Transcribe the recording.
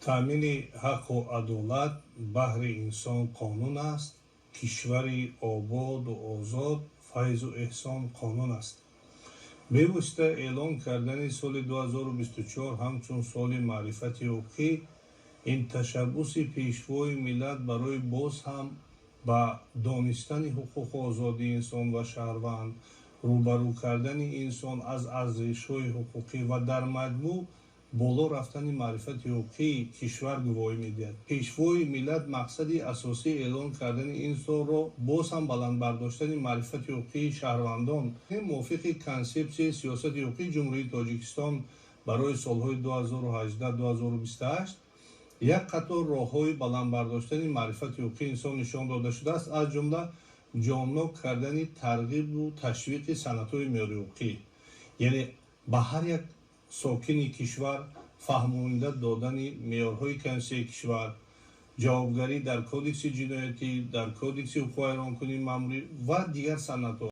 таъмини ҳаққу адолат баҳри инсон қонун аст. кишвари ободу озод файзу эҳсон қонун аст. бевосита эълон кардани соли 2024 ҳамчун соли маърифати ҳуқуқӣ ин ташаббуси пешвои миллат барои боз ҳам ба донистани ҳуқуқу озодии инсон ва шаҳрванд, рӯбарӯ кардани инсон аз арзишҳои ҳуқуқӣ ва дар маҷмӯъ боло рафтани маърифати ҳуқуқии кишвар гувоҳӣ медиҳад. пешвои миллат мақсади асосии эълон кардани ин солро боз ҳам баландбардоштани маърифати ҳуқуқии шаҳрвандон мувофиқи консепсияи сиёсати ҳуқуқии ҷумҳурии Тоҷикистон барои солҳои 2018-2028 як қатор роҳҳои баландбардоштани маърифати ҳуқуқии инсон нишон дода шудааст, аз ҷумла ҷомно кардани тарғибу ташвиқи санъатҳои меъёрии ҳуқуқӣ, яъне ба ҳар як сокини кишвар фаҳмонда додани меъёрҳои конститутсияи кишвар, ҷавобгарӣ дар кодекси ҷиноятӣ, дар кодекси ҳуқуқи вайронкунии маъмурӣ ва дигар санъатҳо.